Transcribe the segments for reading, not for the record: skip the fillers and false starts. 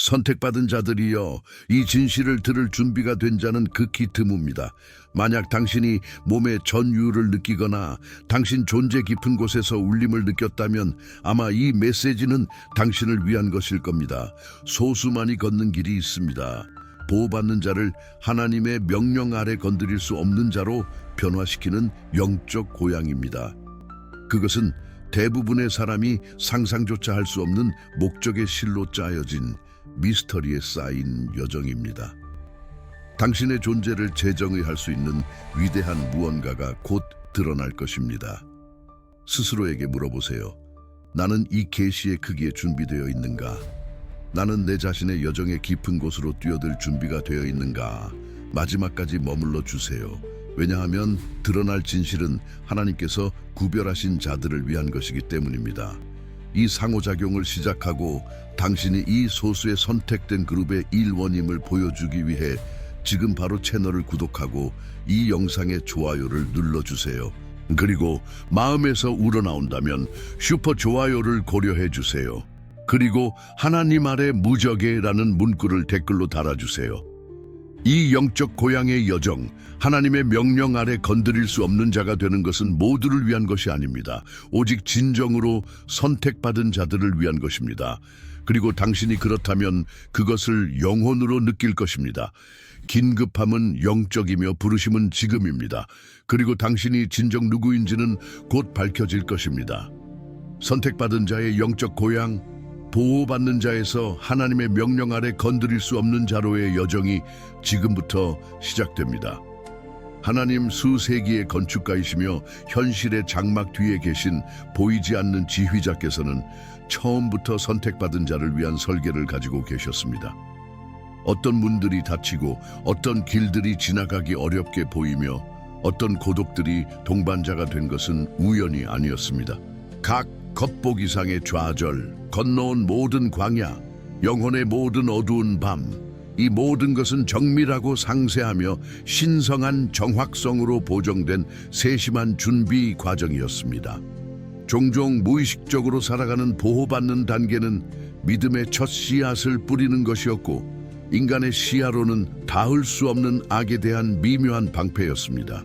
선택받은 자들이여, 이 진실을 들을 준비가 된 자는 극히 드뭅니다. 만약 당신이 몸의 전율을 느끼거나 당신 존재 깊은 곳에서 울림을 느꼈다면 아마 이 메시지는 당신을 위한 것일 겁니다. 소수만이 걷는 길이 있습니다. 보호받는 자를 하나님의 명령 아래 건드릴 수 없는 자로 변화시키는 영적 고향입니다. 그것은 대부분의 사람이 상상조차 할 수 없는 목적의 실로 짜여진 미스터리에 쌓인 여정입니다. 당신의 존재를 재정의할 수 있는 위대한 무언가가 곧 드러날 것입니다. 스스로에게 물어보세요. 나는 이 계시의 크기에 준비되어 있는가? 나는 내 자신의 여정의 깊은 곳으로 뛰어들 준비가 되어 있는가? 마지막까지 머물러 주세요. 왜냐하면 드러날 진실은 하나님께서 구별하신 자들을 위한 것이기 때문입니다. 이 상호작용을 시작하고 당신이 이 소수의 선택된 그룹의 일원임을 보여주기 위해 지금 바로 채널을 구독하고 이 영상의 좋아요를 눌러주세요. 그리고 마음에서 우러나온다면 슈퍼 좋아요를 고려해 주세요. 그리고 하나님 아래 무적에라는 문구를 댓글로 달아주세요. 이 영적 고향의 여정, 하나님의 명령 아래 건드릴 수 없는 자가 되는 것은 모두를 위한 것이 아닙니다. 오직 진정으로 선택받은 자들을 위한 것입니다. 그리고 당신이 그렇다면 그것을 영혼으로 느낄 것입니다. 긴급함은 영적이며 부르심은 지금입니다. 그리고 당신이 진정 누구인지는 곧 밝혀질 것입니다. 선택받은 자의 영적 고향, 보호받는 자에서 하나님의 명령 아래 건드릴 수 없는 자로의 여정이 지금부터 시작됩니다. 하나님 수세기의 건축가이시며 현실의 장막 뒤에 계신 보이지 않는 지휘자께서는 처음부터 선택받은 자를 위한 설계를 가지고 계셨습니다. 어떤 문들이 닫히고 어떤 길들이 지나가기 어렵게 보이며 어떤 고독들이 동반자가 된 것은 우연이 아니었습니다. 각 겉보기 상의 좌절, 건너온 모든 광야, 영혼의 모든 어두운 밤, 이 모든 것은 정밀하고 상세하며 신성한 정확성으로 보정된 세심한 준비 과정이었습니다. 종종 무의식적으로 살아가는 보호받는 단계는 믿음의 첫 씨앗을 뿌리는 것이었고 인간의 시야로는 닿을 수 없는 악에 대한 미묘한 방패였습니다.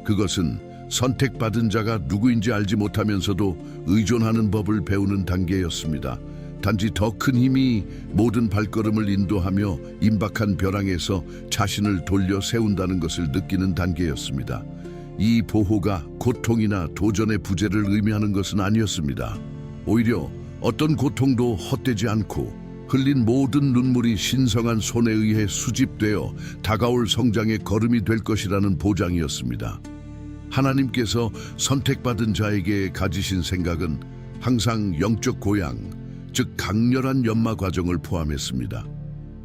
그것은 선택받은 자가 누구인지 알지 못하면서도 의존하는 법을 배우는 단계였습니다. 단지 더 큰 힘이 모든 발걸음을 인도하며 임박한 벼랑에서 자신을 돌려 세운다는 것을 느끼는 단계였습니다. 이 보호가 고통이나 도전의 부재를 의미하는 것은 아니었습니다. 오히려 어떤 고통도 헛되지 않고 흘린 모든 눈물이 신성한 손에 의해 수집되어 다가올 성장의 걸음이 될 것이라는 보장이었습니다. 하나님께서 선택받은 자에게 가지신 생각은 항상 영적 고향, 즉 강렬한 연마 과정을 포함했습니다.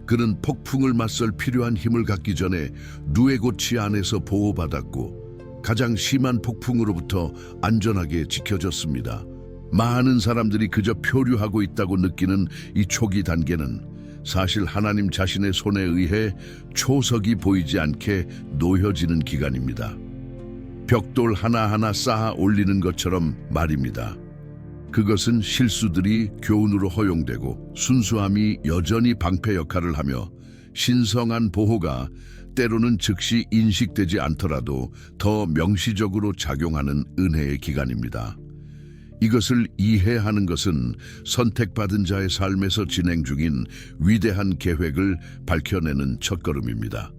그는 폭풍을 맞설 필요한 힘을 갖기 전에 누에고치 안에서 보호받았고 가장 심한 폭풍으로부터 안전하게 지켜졌습니다. 많은 사람들이 그저 표류하고 있다고 느끼는 이 초기 단계는 사실 하나님 자신의 손에 의해 초석이 보이지 않게 놓여지는 기간입니다. 벽돌 하나하나 쌓아 올리는 것처럼 말입니다. 그것은 실수들이 교훈으로 허용되고 순수함이 여전히 방패 역할을 하며 신성한 보호가 때로는 즉시 인식되지 않더라도 더 명시적으로 작용하는 은혜의 기간입니다. 이것을 이해하는 것은 선택받은 자의 삶에서 진행 중인 위대한 계획을 밝혀내는 첫걸음입니다.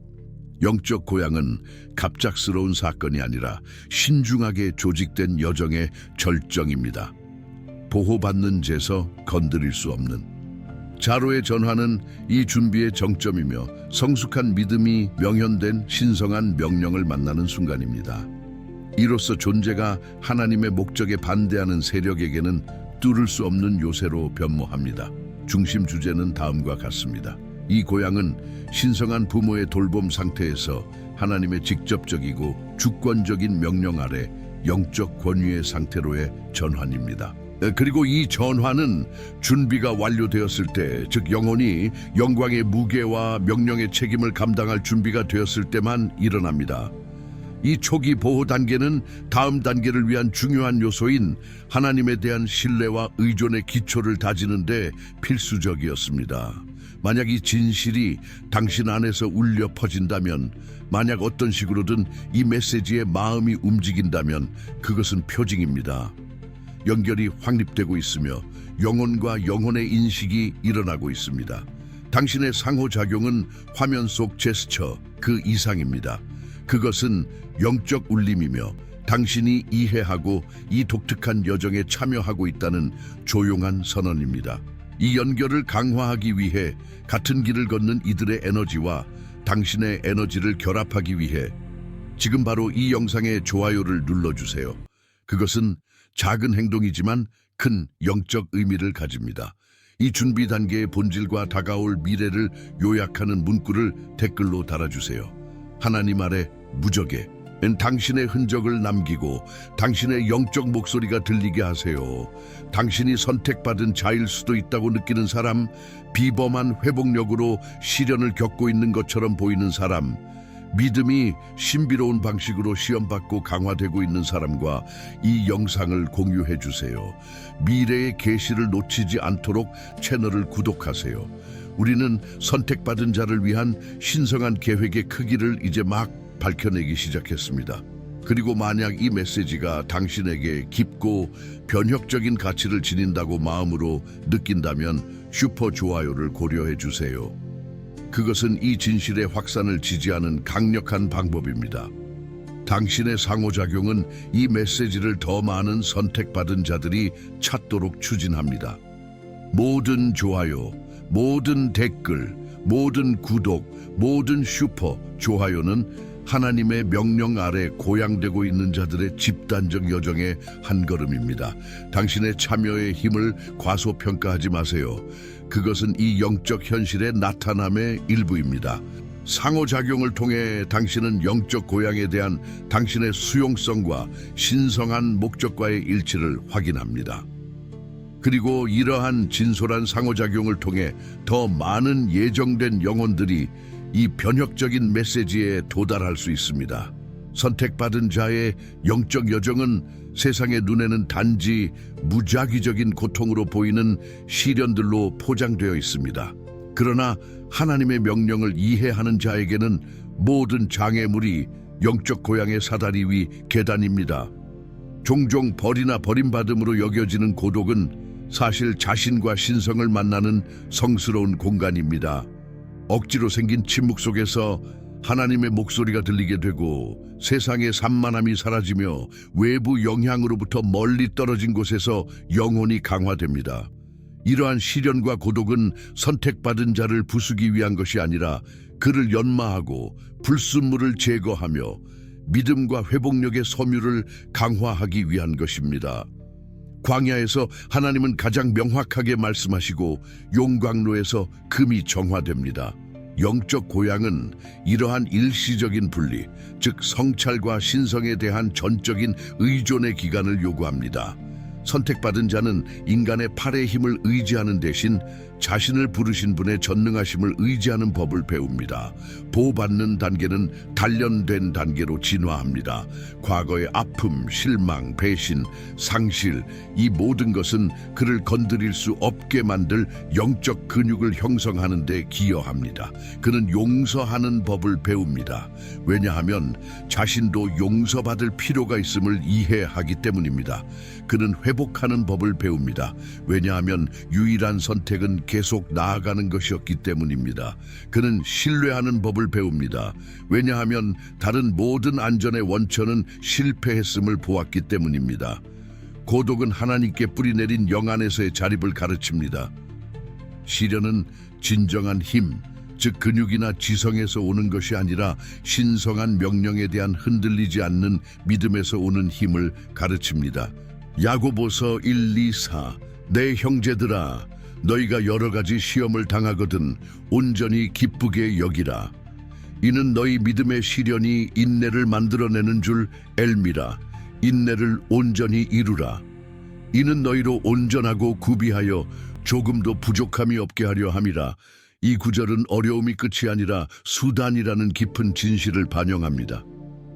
영적 고향은 갑작스러운 사건이 아니라 신중하게 조직된 여정의 절정입니다. 보호받는 제서 건드릴 수 없는 자로의 전환은 이 준비의 정점이며 성숙한 믿음이 명현된 신성한 명령을 만나는 순간입니다. 이로써 존재가 하나님의 목적에 반대하는 세력에게는 뚫을 수 없는 요새로 변모합니다. 중심 주제는 다음과 같습니다. 이 고향은 신성한 부모의 돌봄 상태에서 하나님의 직접적이고 주권적인 명령 아래 영적 권위의 상태로의 전환입니다. 그리고 이 전환은 준비가 완료되었을 때, 즉 영혼이 영광의 무게와 명령의 책임을 감당할 준비가 되었을 때만 일어납니다. 이 초기 보호 단계는 다음 단계를 위한 중요한 요소인 하나님에 대한 신뢰와 의존의 기초를 다지는 데 필수적이었습니다. 만약 이 진실이 당신 안에서 울려 퍼진다면, 만약 어떤 식으로든 이 메시지에 마음이 움직인다면 그것은 표징입니다. 연결이 확립되고 있으며 영혼과 영혼의 인식이 일어나고 있습니다. 당신의 상호작용은 화면 속 제스처 그 이상입니다. 그것은 영적 울림이며 당신이 이해하고 이 독특한 여정에 참여하고 있다는 조용한 선언입니다. 이 연결을 강화하기 위해 같은 길을 걷는 이들의 에너지와 당신의 에너지를 결합하기 위해 지금 바로 이 영상에 좋아요를 눌러주세요. 그것은 작은 행동이지만 큰 영적 의미를 가집니다. 이 준비 단계의 본질과 다가올 미래를 요약하는 문구를 댓글로 달아주세요. 하나님 아래 무적에 당신의 흔적을 남기고 당신의 영적 목소리가 들리게 하세요. 당신이 선택받은 자일 수도 있다고 느끼는 사람, 비범한 회복력으로 시련을 겪고 있는 것처럼 보이는 사람, 믿음이 신비로운 방식으로 시험받고 강화되고 있는 사람과 이 영상을 공유해 주세요. 미래의 계시를 놓치지 않도록 채널을 구독하세요. 우리는 선택받은 자를 위한 신성한 계획의 크기를 이제 막 밝혀내기 시작했습니다. 그리고 만약 이 메시지가 당신에게 깊고 변혁적인 가치를 지닌다고 마음으로 느낀다면 슈퍼 좋아요를 고려해 주세요. 그것은 이 진실의 확산을 지지하는 강력한 방법입니다. 당신의 상호작용은 이 메시지를 더 많은 선택받은 자들이 찾도록 추진합니다. 모든 좋아요, 모든 댓글, 모든 구독, 모든 슈퍼 좋아요는 하나님의 명령 아래 고양되고 있는 자들의 집단적 여정의 한 걸음입니다. 당신의 참여의 힘을 과소평가하지 마세요. 그것은 이 영적 현실의 나타남의 일부입니다. 상호작용을 통해 당신은 영적 고향에 대한 당신의 수용성과 신성한 목적과의 일치를 확인합니다. 그리고 이러한 진솔한 상호작용을 통해 더 많은 예정된 영혼들이 이 변혁적인 메시지에 도달할 수 있습니다. 선택받은 자의 영적 여정은 세상의 눈에는 단지 무작위적인 고통으로 보이는 시련들로 포장되어 있습니다. 그러나 하나님의 명령을 이해하는 자에게는 모든 장애물이 영적 고향의 사다리 위 계단입니다. 종종 벌이나 버림받음으로 여겨지는 고독은 사실 자신과 신성을 만나는 성스러운 공간입니다. 억지로 생긴 침묵 속에서 하나님의 목소리가 들리게 되고 세상의 산만함이 사라지며 외부 영향으로부터 멀리 떨어진 곳에서 영혼이 강화됩니다. 이러한 시련과 고독은 선택받은 자를 부수기 위한 것이 아니라 그를 연마하고 불순물을 제거하며 믿음과 회복력의 섬유를 강화하기 위한 것입니다. 광야에서 하나님은 가장 명확하게 말씀하시고 용광로에서 금이 정화됩니다. 영적 고향은 이러한 일시적인 분리, 즉 성찰과 신성에 대한 전적인 의존의 기간을 요구합니다. 선택받은 자는 인간의 팔의 힘을 의지하는 대신 자신을 부르신 분의 전능하심을 의지하는 법을 배웁니다. 보호받는 단계는 단련된 단계로 진화합니다. 과거의 아픔, 실망, 배신, 상실, 이 모든 것은 그를 건드릴 수 없게 만들 영적 근육을 형성하는 데 기여합니다. 그는 용서하는 법을 배웁니다. 왜냐하면 자신도 용서받을 필요가 있음을 이해하기 때문입니다. 그는 회복하는 법을 배웁니다. 왜냐하면 유일한 선택은 계속 나아가는 것이었기 때문입니다. 그는 신뢰하는 법을 배웁니다. 왜냐하면 다른 모든 안전의 원천은 실패했음을 보았기 때문입니다. 고독은 하나님께 뿌리내린 영안에서의 자립을 가르칩니다. 시련은 진정한 힘, 즉 근육이나 지성에서 오는 것이 아니라 신성한 명령에 대한 흔들리지 않는 믿음에서 오는 힘을 가르칩니다. 야고보서 1-2-4 내 형제들아 너희가 여러 가지 시험을 당하거든 온전히 기쁘게 여기라. 이는 너희 믿음의 시련이 인내를 만들어내는 줄 엘미라. 인내를 온전히 이루라. 이는 너희로 온전하고 구비하여 조금도 부족함이 없게 하려 함이라. 이 구절은 어려움이 끝이 아니라 수단이라는 깊은 진실을 반영합니다.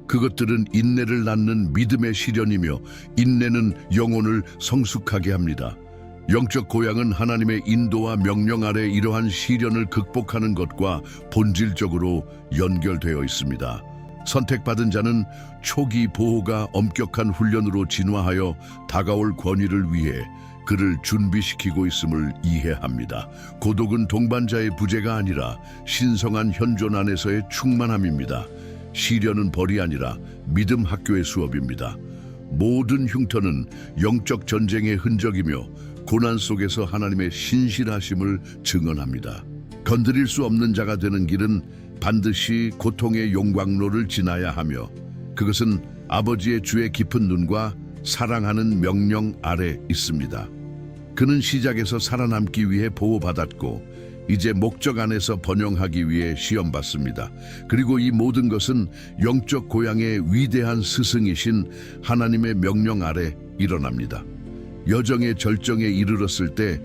그것들은 인내를 낳는 믿음의 시련이며 인내는 영혼을 성숙하게 합니다. 영적 고향은 하나님의 인도와 명령 아래 이러한 시련을 극복하는 것과 본질적으로 연결되어 있습니다. 선택받은 자는 초기 보호가 엄격한 훈련으로 진화하여 다가올 권위를 위해 그를 준비시키고 있음을 이해합니다. 고독은 동반자의 부재가 아니라 신성한 현존 안에서의 충만함입니다. 시련은 벌이 아니라 믿음 학교의 수업입니다. 모든 흉터는 영적 전쟁의 흔적이며 고난 속에서 하나님의 신실하심을 증언합니다. 건드릴 수 없는 자가 되는 길은 반드시 고통의 용광로를 지나야 하며 그것은 아버지의 주의 깊은 눈과 사랑하는 명령 아래 있습니다. 그는 시작에서 살아남기 위해 보호받았고 이제 목적 안에서 번영하기 위해 시험받습니다. 그리고 이 모든 것은 영적 고향의 위대한 스승이신 하나님의 명령 아래 일어납니다. 여정의 절정에 이르렀을 때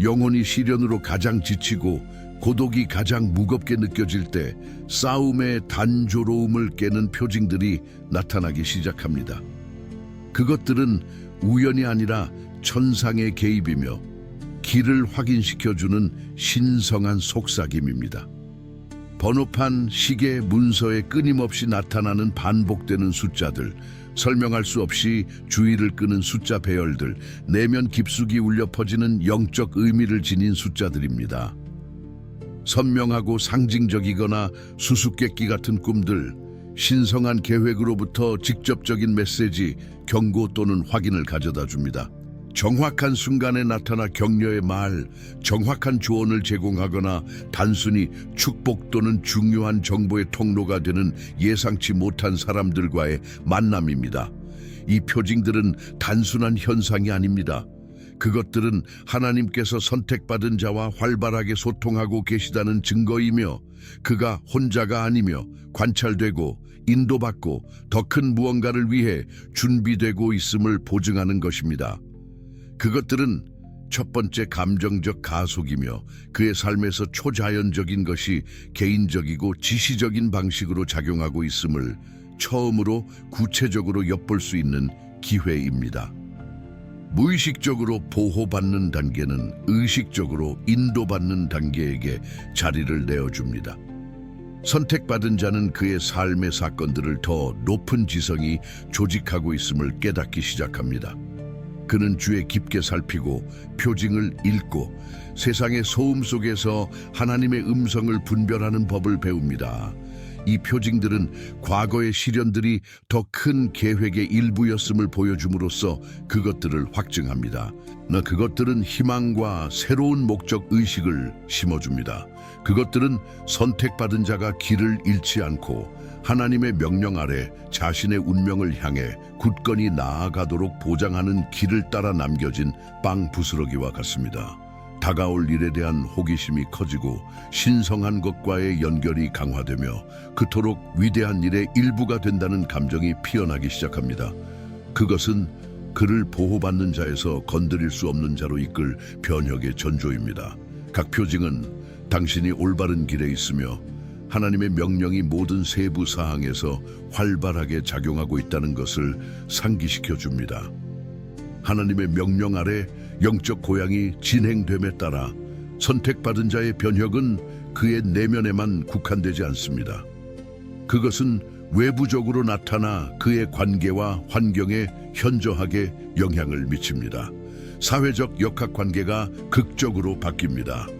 영혼이 시련으로 가장 지치고 고독이 가장 무겁게 느껴질 때 싸움의 단조로움을 깨는 표징들이 나타나기 시작합니다. 그것들은 우연이 아니라 천상의 개입이며 길을 확인시켜주는 신성한 속삭임입니다. 번호판, 시계, 문서에 끊임없이 나타나는 반복되는 숫자들, 설명할 수 없이 주의를 끄는 숫자 배열들, 내면 깊숙이 울려 퍼지는 영적 의미를 지닌 숫자들입니다. 선명하고 상징적이거나 수수께끼 같은 꿈들, 신성한 계획으로부터 직접적인 메시지, 경고 또는 확인을 가져다 줍니다. 정확한 순간에 나타나 격려의 말, 정확한 조언을 제공하거나 단순히 축복 또는 중요한 정보의 통로가 되는 예상치 못한 사람들과의 만남입니다. 이 표징들은 단순한 현상이 아닙니다. 그것들은 하나님께서 선택받은 자와 활발하게 소통하고 계시다는 증거이며 그가 혼자가 아니며 관찰되고 인도받고 더 큰 무언가를 위해 준비되고 있음을 보증하는 것입니다. 그것들은 첫 번째 감정적 가속이며 그의 삶에서 초자연적인 것이 개인적이고 지시적인 방식으로 작용하고 있음을 처음으로 구체적으로 엿볼 수 있는 기회입니다. 무의식적으로 보호받는 단계는 의식적으로 인도받는 단계에게 자리를 내어줍니다. 선택받은 자는 그의 삶의 사건들을 더 높은 지성이 조직하고 있음을 깨닫기 시작합니다. 그는 주에 깊게 살피고 표징을 읽고 세상의 소음 속에서 하나님의 음성을 분별하는 법을 배웁니다. 이 표징들은 과거의 시련들이 더 큰 계획의 일부였음을 보여줌으로써 그것들을 확증합니다. 그것들은 희망과 새로운 목적 의식을 심어줍니다. 그것들은 선택받은 자가 길을 잃지 않고 하나님의 명령 아래 자신의 운명을 향해 굳건히 나아가도록 보장하는 길을 따라 남겨진 빵 부스러기와 같습니다. 다가올 일에 대한 호기심이 커지고 신성한 것과의 연결이 강화되며 그토록 위대한 일의 일부가 된다는 감정이 피어나기 시작합니다. 그것은 그를 보호받는 자에서 건드릴 수 없는 자로 이끌 변혁의 전조입니다. 각 표징은 당신이 올바른 길에 있으며 하나님의 명령이 모든 세부 사항에서 활발하게 작용하고 있다는 것을 상기시켜 줍니다. 하나님의 명령 아래 영적 고향이 진행됨에 따라 선택받은 자의 변혁은 그의 내면에만 국한되지 않습니다. 그것은 외부적으로 나타나 그의 관계와 환경에 현저하게 영향을 미칩니다. 사회적 역학관계가 극적으로 바뀝니다.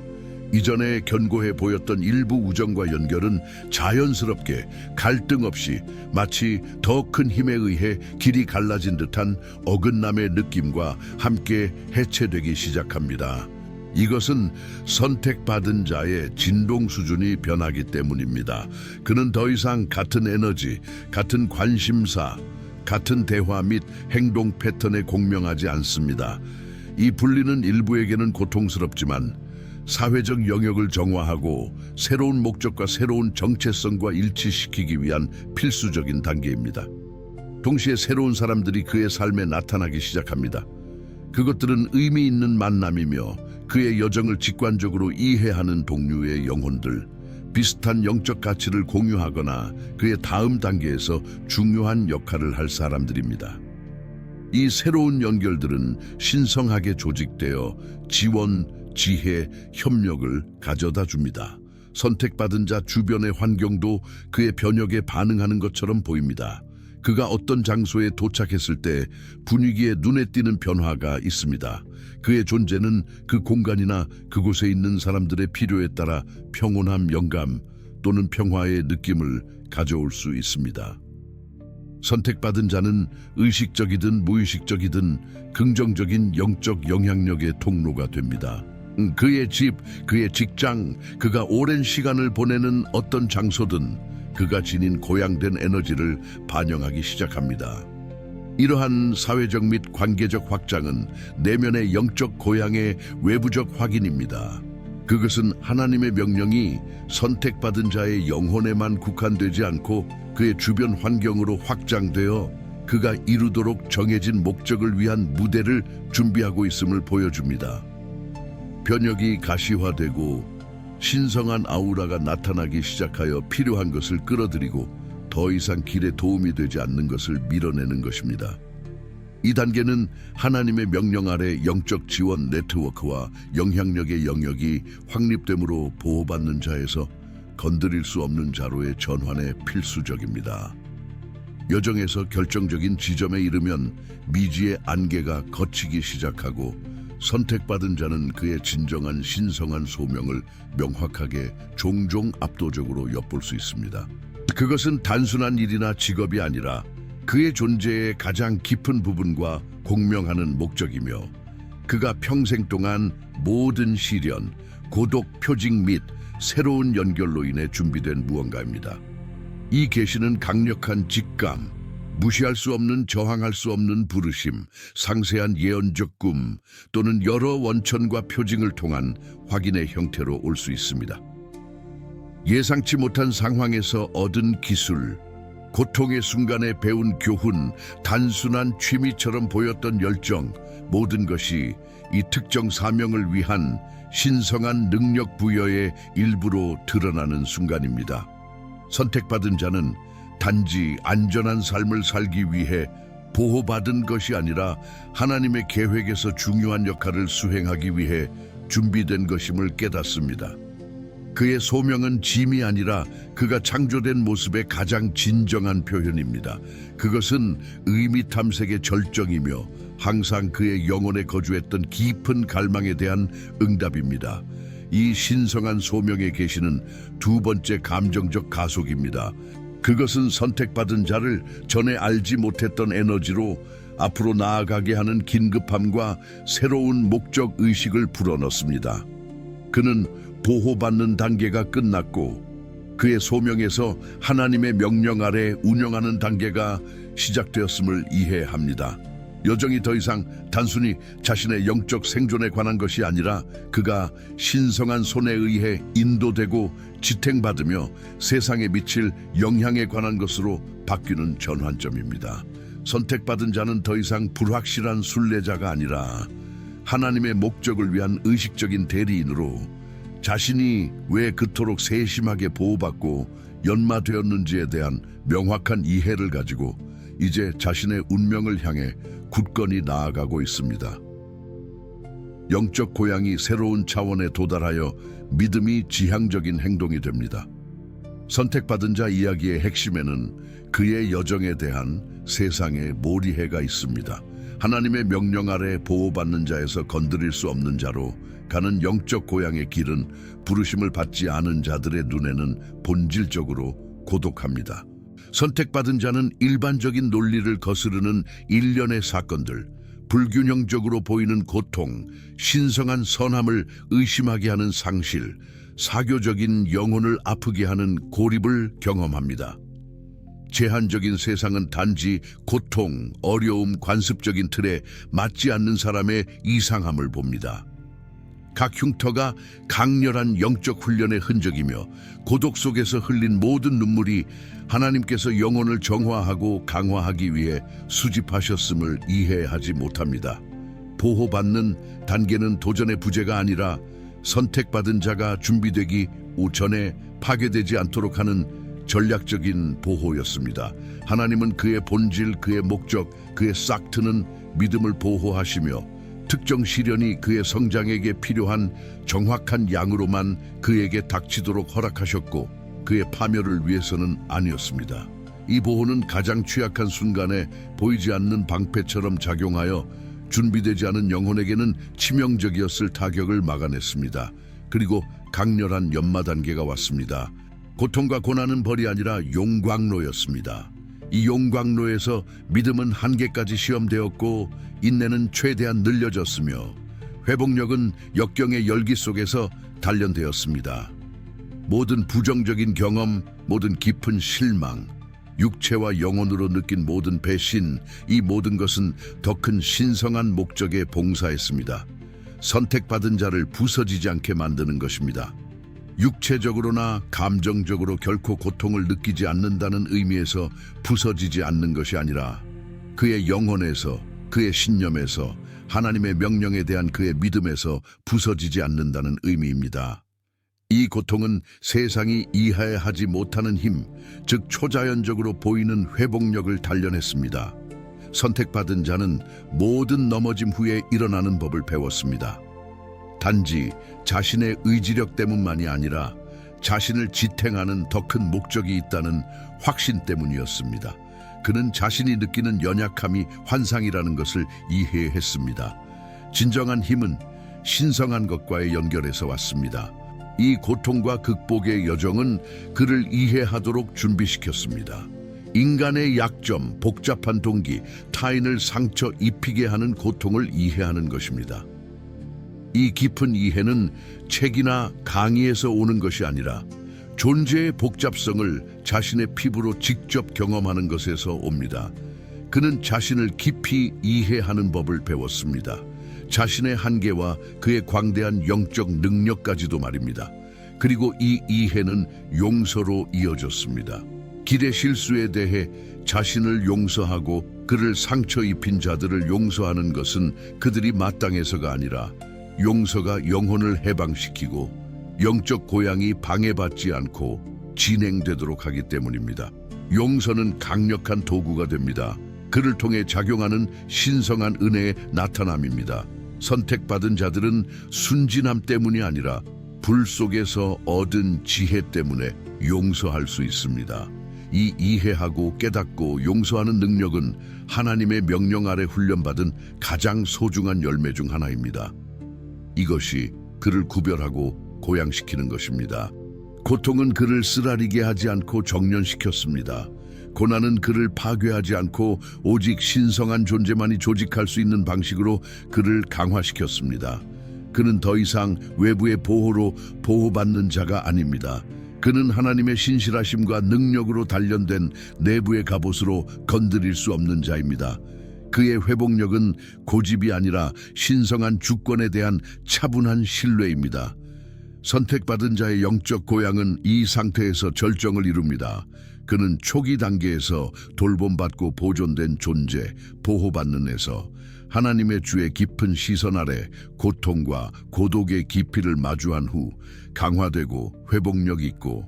이전에 견고해 보였던 일부 우정과 연결은 자연스럽게 갈등 없이 마치 더 큰 힘에 의해 길이 갈라진 듯한 어긋남의 느낌과 함께 해체되기 시작합니다. 이것은 선택받은 자의 진동 수준이 변하기 때문입니다. 그는 더 이상 같은 에너지, 같은 관심사, 같은 대화 및 행동 패턴에 공명하지 않습니다. 이 분리는 일부에게는 고통스럽지만 사회적 영역을 정화하고 새로운 목적과 새로운 정체성과 일치시키기 위한 필수적인 단계입니다. 동시에 새로운 사람들이 그의 삶에 나타나기 시작합니다. 그것들은 의미 있는 만남이며 그의 여정을 직관적으로 이해하는 동료의 영혼들, 비슷한 영적 가치를 공유하거나 그의 다음 단계에서 중요한 역할을 할 사람들입니다. 이 새로운 연결들은 신성하게 조직되어 지원, 지혜, 협력을 가져다 줍니다. 선택받은 자 주변의 환경도 그의 변혁에 반응하는 것처럼 보입니다. 그가 어떤 장소에 도착했을 때 분위기에 눈에 띄는 변화가 있습니다. 그의 존재는 그 공간이나 그곳에 있는 사람들의 필요에 따라 평온함, 영감 또는 평화의 느낌을 가져올 수 있습니다. 선택받은 자는 의식적이든 무의식적이든 긍정적인 영적 영향력의 통로가 됩니다. 그의 집, 그의 직장, 그가 오랜 시간을 보내는 어떤 장소든 그가 지닌 고양된 에너지를 반영하기 시작합니다. 이러한 사회적 및 관계적 확장은 내면의 영적 고향의 외부적 확인입니다. 그것은 하나님의 명령이 선택받은 자의 영혼에만 국한되지 않고 그의 주변 환경으로 확장되어 그가 이루도록 정해진 목적을 위한 무대를 준비하고 있음을 보여줍니다. 변혁이 가시화되고 신성한 아우라가 나타나기 시작하여 필요한 것을 끌어들이고 더 이상 길에 도움이 되지 않는 것을 밀어내는 것입니다. 이 단계는 하나님의 명령 아래 영적 지원 네트워크와 영향력의 영역이 확립됨으로 보호받는 자에서 건드릴 수 없는 자로의 전환에 필수적입니다. 여정에서 결정적인 지점에 이르면 미지의 안개가 걷히기 시작하고 선택받은 자는 그의 진정한 신성한 소명을 명확하게 종종 압도적으로 엿볼 수 있습니다. 그것은 단순한 일이나 직업이 아니라 그의 존재의 가장 깊은 부분과 공명하는 목적이며 그가 평생 동안 모든 시련, 고독, 표직 및 새로운 연결로 인해 준비된 무언가입니다. 이 계시는 강력한 직감, 무시할 수 없는 저항할 수 없는 부르심, 상세한 예언적 꿈 또는 여러 원천과 표징을 통한 확인의 형태로 올 수 있습니다. 예상치 못한 상황에서 얻은 기술, 고통의 순간에 배운 교훈, 단순한 취미처럼 보였던 열정, 모든 것이 이 특정 사명을 위한 신성한 능력 부여의 일부로 드러나는 순간입니다. 선택받은 자는 단지 안전한 삶을 살기 위해 보호받은 것이 아니라 하나님의 계획에서 중요한 역할을 수행하기 위해 준비된 것임을 깨닫습니다. 그의 소명은 짐이 아니라 그가 창조된 모습의 가장 진정한 표현입니다. 그것은 의미 탐색의 절정이며 항상 그의 영혼에 거주했던 깊은 갈망에 대한 응답입니다. 이 신성한 소명의 계시는 두 번째 감정적 가속입니다. 그것은 선택받은 자를 전에 알지 못했던 에너지로 앞으로 나아가게 하는 긴급함과 새로운 목적 의식을 불어넣습니다. 그는 보호받는 단계가 끝났고 그의 소명에서 하나님의 명령 아래 운영하는 단계가 시작되었음을 이해합니다. 여정이 더 이상 단순히 자신의 영적 생존에 관한 것이 아니라 그가 신성한 손에 의해 인도되고 지탱받으며 세상에 미칠 영향에 관한 것으로 바뀌는 전환점입니다. 선택받은 자는 더 이상 불확실한 순례자가 아니라 하나님의 목적을 위한 의식적인 대리인으로 자신이 왜 그토록 세심하게 보호받고 연마되었는지에 대한 명확한 이해를 가지고 이제 자신의 운명을 향해 굳건히 나아가고 있습니다. 영적 고향이 새로운 차원에 도달하여 믿음이 지향적인 행동이 됩니다. 선택받은 자 이야기의 핵심에는 그의 여정에 대한 세상의 몰이해가 있습니다. 하나님의 명령 아래 보호받는 자에서 건드릴 수 없는 자로 가는 영적 고향의 길은 부르심을 받지 않은 자들의 눈에는 본질적으로 고독합니다. 선택받은 자는 일반적인 논리를 거스르는 일련의 사건들, 불균형적으로 보이는 고통, 신성한 선함을 의심하게 하는 상실, 사교적인 영혼을 아프게 하는 고립을 경험합니다. 제한적인 세상은 단지 고통, 어려움, 관습적인 틀에 맞지 않는 사람의 이상함을 봅니다. 각 흉터가 강렬한 영적 훈련의 흔적이며 고독 속에서 흘린 모든 눈물이 하나님께서 영혼을 정화하고 강화하기 위해 수집하셨음을 이해하지 못합니다. 보호받는 단계는 도전의 부재가 아니라 선택받은 자가 준비되기 전에 파괴되지 않도록 하는 전략적인 보호였습니다. 하나님은 그의 본질, 그의 목적, 그의 싹트는 믿음을 보호하시며 특정 시련이 그의 성장에게 필요한 정확한 양으로만 그에게 닥치도록 허락하셨고 그의 파멸을 위해서는 아니었습니다. 이 보호는 가장 취약한 순간에 보이지 않는 방패처럼 작용하여 준비되지 않은 영혼에게는 치명적이었을 타격을 막아냈습니다. 그리고 강렬한 연마 단계가 왔습니다. 고통과 고난은 벌이 아니라 용광로였습니다. 이 용광로에서 믿음은 한계까지 시험되었고 인내는 최대한 늘려졌으며 회복력은 역경의 열기 속에서 단련되었습니다. 모든 부정적인 경험, 모든 깊은 실망, 육체와 영혼으로 느낀 모든 배신, 이 모든 것은 더 큰 신성한 목적에 봉사했습니다. 선택받은 자를 부서지지 않게 만드는 것입니다. 육체적으로나 감정적으로 결코 고통을 느끼지 않는다는 의미에서 부서지지 않는 것이 아니라 그의 영혼에서, 그의 신념에서, 하나님의 명령에 대한 그의 믿음에서 부서지지 않는다는 의미입니다. 이 고통은 세상이 이해하지 못하는 힘, 즉 초자연적으로 보이는 회복력을 단련했습니다. 선택받은 자는 모든 넘어짐 후에 일어나는 법을 배웠습니다. 단지 자신의 의지력 때문만이 아니라 자신을 지탱하는 더 큰 목적이 있다는 확신 때문이었습니다. 그는 자신이 느끼는 연약함이 환상이라는 것을 이해했습니다. 진정한 힘은 신성한 것과의 연결해서 왔습니다. 이 고통과 극복의 여정은 그를 이해하도록 준비시켰습니다. 인간의 약점, 복잡한 동기, 타인을 상처 입히게 하는 고통을 이해하는 것입니다. 이 깊은 이해는 책이나 강의에서 오는 것이 아니라 존재의 복잡성을 자신의 피부로 직접 경험하는 것에서 옵니다. 그는 자신을 깊이 이해하는 법을 배웠습니다. 자신의 한계와 그의 광대한 영적 능력까지도 말입니다. 그리고 이 이해는 용서로 이어졌습니다. 길의 실수에 대해 자신을 용서하고 그를 상처 입힌 자들을 용서하는 것은 그들이 마땅해서가 아니라 용서가 영혼을 해방시키고 영적 고향이 방해받지 않고 진행되도록 하기 때문입니다. 용서는 강력한 도구가 됩니다. 그를 통해 작용하는 신성한 은혜의 나타남입니다. 선택받은 자들은 순진함 때문이 아니라 불 속에서 얻은 지혜 때문에 용서할 수 있습니다. 이 이해하고 깨닫고 용서하는 능력은 하나님의 명령 아래 훈련받은 가장 소중한 열매 중 하나입니다. 이것이 그를 구별하고 고양시키는 것입니다. 고통은 그를 쓰라리게 하지 않고 정련시켰습니다. 고난은 그를 파괴하지 않고 오직 신성한 존재만이 조직할 수 있는 방식으로 그를 강화시켰습니다. 그는 더 이상 외부의 보호로 보호받는 자가 아닙니다. 그는 하나님의 신실하심과 능력으로 단련된 내부의 갑옷으로 건드릴 수 없는 자입니다. 그의 회복력은 고집이 아니라 신성한 주권에 대한 차분한 신뢰입니다. 선택받은 자의 영적 고향은 이 상태에서 절정을 이룹니다. 그는 초기 단계에서 돌봄받고 보존된 존재, 보호받는 에서 하나님의 주의 깊은 시선 아래 고통과 고독의 깊이를 마주한 후 강화되고 회복력 있고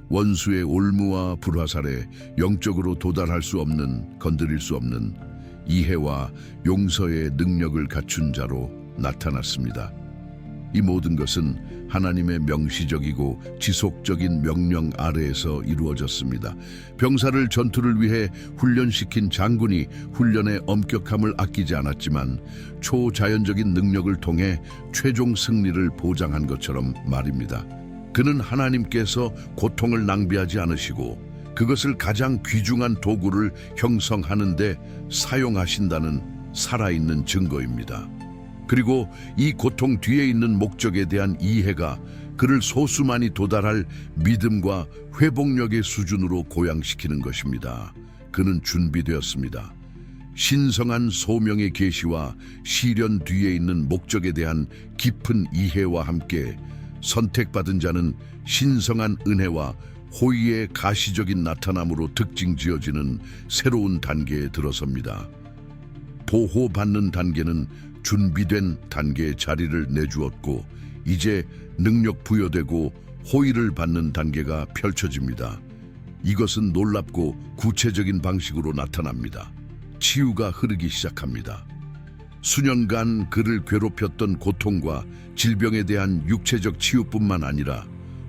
원수의 올무와 불화살에 영적으로 도달할 수 없는, 건드릴 수 없는 이해와 용서의 능력을 갖춘 자로 나타났습니다. 이 모든 것은 하나님의 명시적이고 지속적인 명령 아래에서 이루어졌습니다. 병사를 전투를 위해 훈련시킨 장군이 훈련의 엄격함을 아끼지 않았지만 초자연적인 능력을 통해 최종 승리를 보장한 것처럼 말입니다. 그는 하나님께서 고통을 낭비하지 않으시고 그것을 가장 귀중한 도구를 형성하는 데 사용하신다는 살아있는 증거입니다. 그리고 이 고통 뒤에 있는 목적에 대한 이해가 그를 소수만이 도달할 믿음과 회복력의 수준으로 고양시키는 것입니다. 그는 준비되었습니다. 신성한 소명의 계시와 시련 뒤에 있는 목적에 대한 깊은 이해와 함께 선택받은 자는 신성한 은혜와 호의의 가시적인 나타남으로 특징 지어지는 새로운 단계에 들어섭니다. 보호받는 단계는 준비된 단계의 자리를 내주었고 이제 능력 부여되고 호의를 받는 단계가 펼쳐집니다. 이것은 놀랍고 구체적인 방식으로 나타납니다. 치유가 흐르기 시작합니다. 수년간 그를 괴롭혔던 고통과 질병에 대한 육체적 치유뿐만 아니라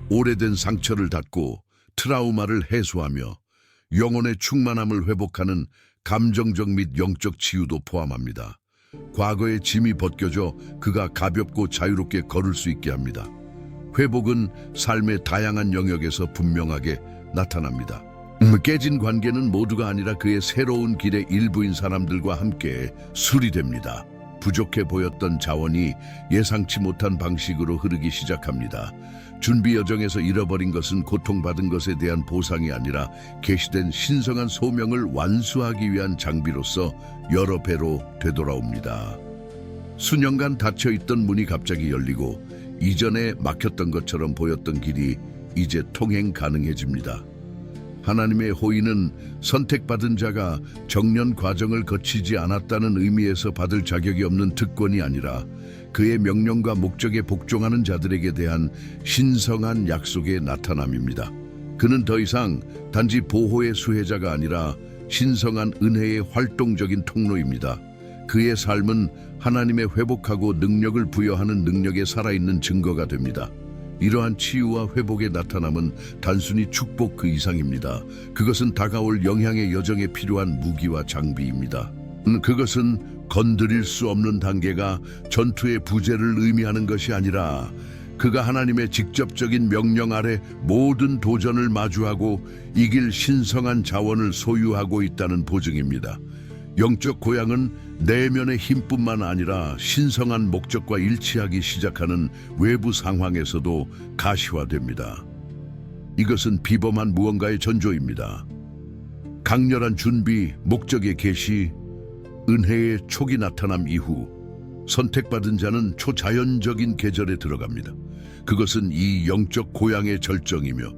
오래된 상처를 닫고 트라우마를 해소하며 영혼의 충만함을 회복하는 감정적 및 영적 치유도 포함합니다. 과거의 짐이 벗겨져 그가 가볍고 자유롭게 걸을 수 있게 합니다. 회복은 삶의 다양한 영역에서 분명하게 나타납니다. 깨진 관계는 모두가 아니라 그의 새로운 길의 일부인 사람들과 함께 수리됩니다. 부족해 보였던 자원이 예상치 못한 방식으로 흐르기 시작합니다. 준비 여정에서 잃어버린 것은 고통받은 것에 대한 보상이 아니라 계시된 신성한 소명을 완수하기 위한 장비로서 여러 배로 되돌아옵니다. 수년간 닫혀있던 문이 갑자기 열리고 이전에 막혔던 것처럼 보였던 길이 이제 통행 가능해집니다. 하나님의 호의는 선택받은 자가 정년 과정을 거치지 않았다는 의미에서 받을 자격이 없는 특권이 아니라 그의 명령과 목적에 복종하는 자들에게 대한 신성한 약속의 나타남입니다. 그는 더 이상 단지 보호의 수혜자가 아니라 신성한 은혜의 활동적인 통로입니다. 그의 삶은 하나님의 회복하고 능력을 부여하는 능력에 살아있는 증거가 됩니다. 이러한 치유와 회복의 나타남은 단순히 축복 그 이상입니다. 그것은 다가올 영향의 여정에 필요한 무기와 장비입니다. 그것은 건드릴 수 없는 단계가 전투의 부재를 의미하는 것이 아니라 그가 하나님의 직접적인 명령 아래 모든 도전을 마주하고 이길 신성한 자원을 소유하고 있다는 보증입니다. 영적 고향은 내면의 힘뿐만 아니라 신성한 목적과 일치하기 시작하는 외부 상황에서도 가시화됩니다. 이것은 비범한 무언가의 전조입니다. 강렬한 준비, 목적의 계시, 은혜의 초기 나타남 이후 선택받은 자는 초자연적인 계절에 들어갑니다. 그것은 이 영적 고향의 절정이며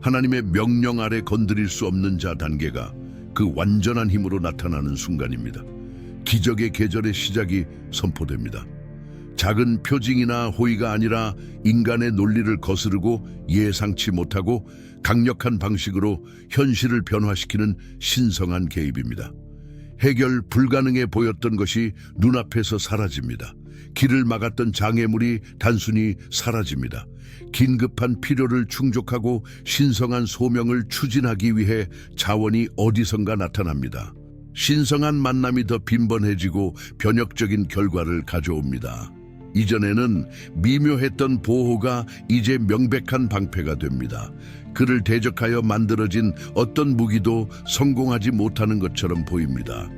하나님의 명령 아래 건드릴 수 없는 자 단계가 그 완전한 힘으로 나타나는 순간입니다. 기적의 계절의 시작이 선포됩니다. 작은 표징이나 호의가 아니라 인간의 논리를 거스르고 예상치 못하고 강력한 방식으로 현실을 변화시키는 신성한 개입입니다. 해결 불가능해 보였던 것이 눈앞에서 사라집니다. 길을 막았던 장애물이 단순히 사라집니다. 긴급한 필요를 충족하고 신성한 소명을 추진하기 위해 자원이 어디선가 나타납니다. 신성한 만남이 더 빈번해지고 변혁적인 결과를 가져옵니다. 이전에는 미묘했던 보호가 이제 명백한 방패가 됩니다. 그를 대적하여 만들어진 어떤 무기도 성공하지 못하는 것처럼 보입니다.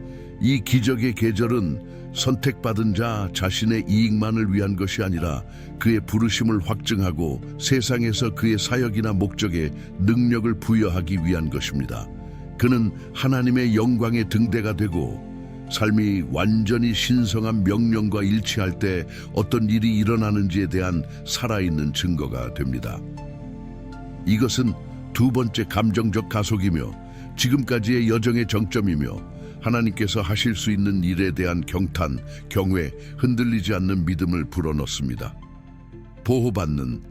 이 기적의 계절은 선택받은 자 자신의 이익만을 위한 것이 아니라 그의 부르심을 확증하고 세상에서 그의 사역이나 목적에 능력을 부여하기 위한 것입니다. 그는 하나님의 영광의 등대가 되고 삶이 완전히 신성한 명령과 일치할 때 어떤 일이 일어나는지에 대한 살아있는 증거가 됩니다. 이것은 두 번째 감정적 가속이며 지금까지의 여정의 정점이며 하나님께서 하실 수 있는 일에 대한 경탄, 경외, 흔들리지 않는 믿음을 불어넣습니다. 보호받는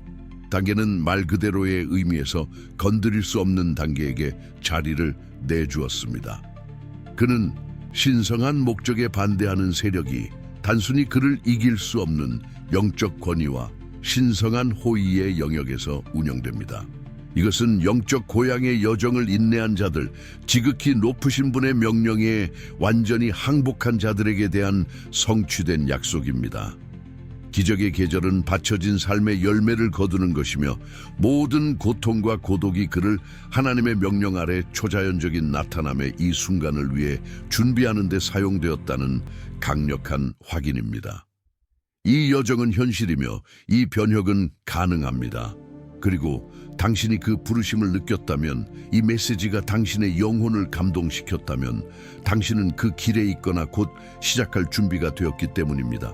단계는 말 그대로의 의미에서 건드릴 수 없는 단계에게 자리를 내주었습니다. 그는 신성한 목적에 반대하는 세력이 단순히 그를 이길 수 없는 영적 권위와 신성한 호의의 영역에서 운영됩니다. 이것은 영적 고향의 여정을 인내한 자들, 지극히 높으신 분의 명령에 완전히 항복한 자들에게 대한 성취된 약속입니다. 기적의 계절은 바쳐진 삶의 열매를 거두는 것이며 모든 고통과 고독이 그를 하나님의 명령 아래 초자연적인 나타남의 이 순간을 위해 준비하는 데 사용되었다는 강력한 확인입니다. 이 여정은 현실이며 이 변혁은 가능합니다. 그리고 당신이 그 부르심을 느꼈다면, 이 메시지가 당신의 영혼을 감동시켰다면 당신은 그 길에 있거나 곧 시작할 준비가 되었기 때문입니다.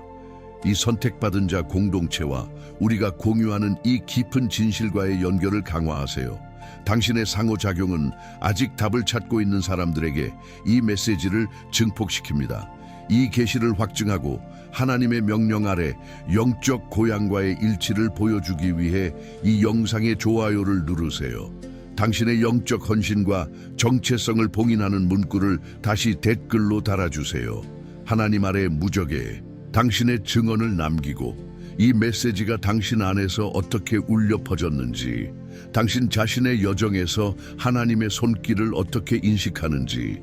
이 선택받은 자 공동체와 우리가 공유하는 이 깊은 진실과의 연결을 강화하세요. 당신의 상호작용은 아직 답을 찾고 있는 사람들에게 이 메시지를 증폭시킵니다. 이 계시를 확증하고 하나님의 명령 아래 영적 고향과의 일치를 보여주기 위해 이 영상의 좋아요를 누르세요. 당신의 영적 헌신과 정체성을 봉인하는 문구를 다시 댓글로 달아주세요. 하나님 아래 무적에 당신의 증언을 남기고 이 메시지가 당신 안에서 어떻게 울려 퍼졌는지, 당신 자신의 여정에서 하나님의 손길을 어떻게 인식하는지,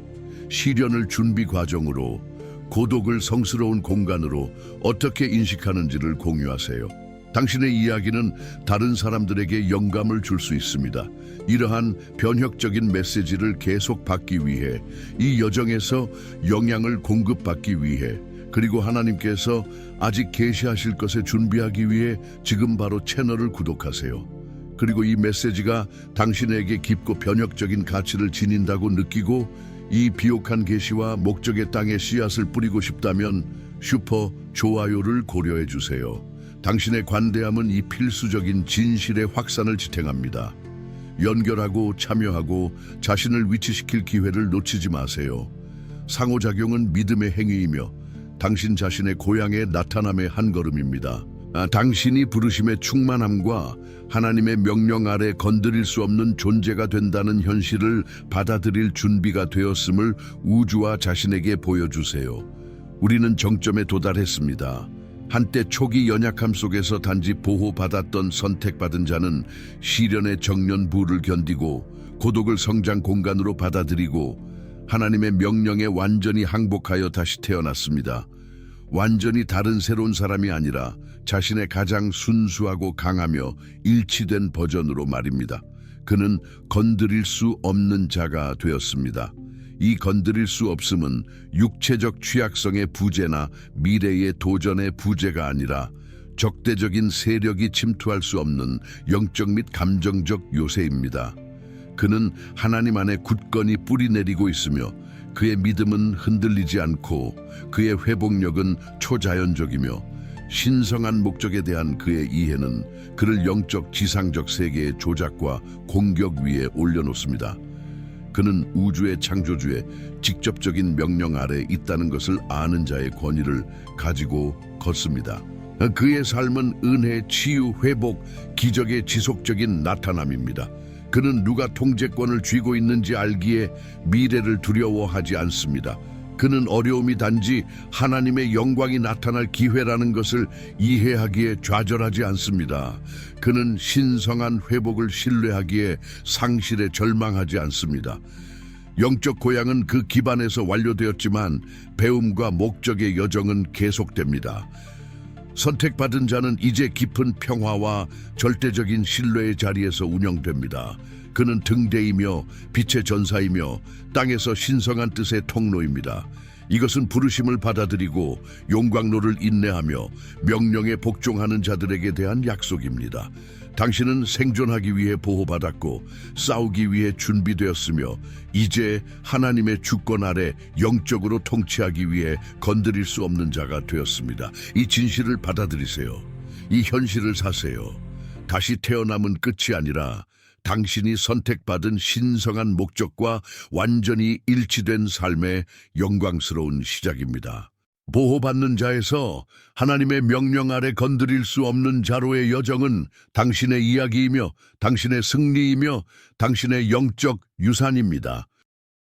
시련을 준비 과정으로, 고독을 성스러운 공간으로 어떻게 인식하는지를 공유하세요. 당신의 이야기는 다른 사람들에게 영감을 줄 수 있습니다. 이러한 변혁적인 메시지를 계속 받기 위해, 이 여정에서 영향을 공급받기 위해, 그리고 하나님께서 아직 계시하실 것에 준비하기 위해 지금 바로 채널을 구독하세요. 그리고 이 메시지가 당신에게 깊고 변혁적인 가치를 지닌다고 느끼고 이 비옥한 계시와 목적의 땅에 씨앗을 뿌리고 싶다면 슈퍼 좋아요를 고려해 주세요. 당신의 관대함은 이 필수적인 진실의 확산을 지탱합니다. 연결하고 참여하고 자신을 위치시킬 기회를 놓치지 마세요. 상호작용은 믿음의 행위이며 당신 자신의 고향의 나타남의 한 걸음입니다. 당신이 부르심의 충만함과 하나님의 명령 아래 건드릴 수 없는 존재가 된다는 현실을 받아들일 준비가 되었음을 우주와 자신에게 보여주세요. 우리는 정점에 도달했습니다. 한때 초기 연약함 속에서 단지 보호받았던 선택받은 자는 시련의 정년부를 견디고 고독을 성장 공간으로 받아들이고 하나님의 명령에 완전히 항복하여 다시 태어났습니다. 완전히 다른 새로운 사람이 아니라 자신의 가장 순수하고 강하며 일치된 버전으로 말입니다. 그는 건드릴 수 없는 자가 되었습니다. 이 건드릴 수 없음은 육체적 취약성의 부재나 미래의 도전의 부재가 아니라 적대적인 세력이 침투할 수 없는 영적 및 감정적 요새입니다. 그는 하나님 안에 굳건히 뿌리내리고 있으며 그의 믿음은 흔들리지 않고 그의 회복력은 초자연적이며 신성한 목적에 대한 그의 이해는 그를 영적 지상적 세계의 조작과 공격 위에 올려놓습니다. 그는 우주의 창조주의 직접적인 명령 아래 있다는 것을 아는 자의 권위를 가지고 걷습니다. 그의 삶은 은혜, 치유, 회복, 기적의 지속적인 나타남입니다. 그는 누가 통제권을 쥐고 있는지 알기에 미래를 두려워하지 않습니다. 그는 어려움이 단지 하나님의 영광이 나타날 기회라는 것을 이해하기에 좌절하지 않습니다. 그는 신성한 회복을 신뢰하기에 상실에 절망하지 않습니다. 영적 고향은 그 기반에서 완료되었지만 배움과 목적의 여정은 계속됩니다. 선택받은 자는 이제 깊은 평화와 절대적인 신뢰의 자리에서 운영됩니다. 그는 등대이며 빛의 전사이며 땅에서 신성한 뜻의 통로입니다. 이것은 부르심을 받아들이고 용광로를 인내하며 명령에 복종하는 자들에게 대한 약속입니다. 당신은 생존하기 위해 보호받았고 싸우기 위해 준비되었으며 이제 하나님의 주권 아래 영적으로 통치하기 위해 건드릴 수 없는 자가 되었습니다. 이 진실을 받아들이세요. 이 현실을 사세요. 다시 태어남은 끝이 아니라 당신이 선택받은 신성한 목적과 완전히 일치된 삶의 영광스러운 시작입니다. 보호받는 자에서 하나님의 명령 아래 건드릴 수 없는 자로의 여정은 당신의 이야기이며 당신의 승리이며 당신의 영적 유산입니다.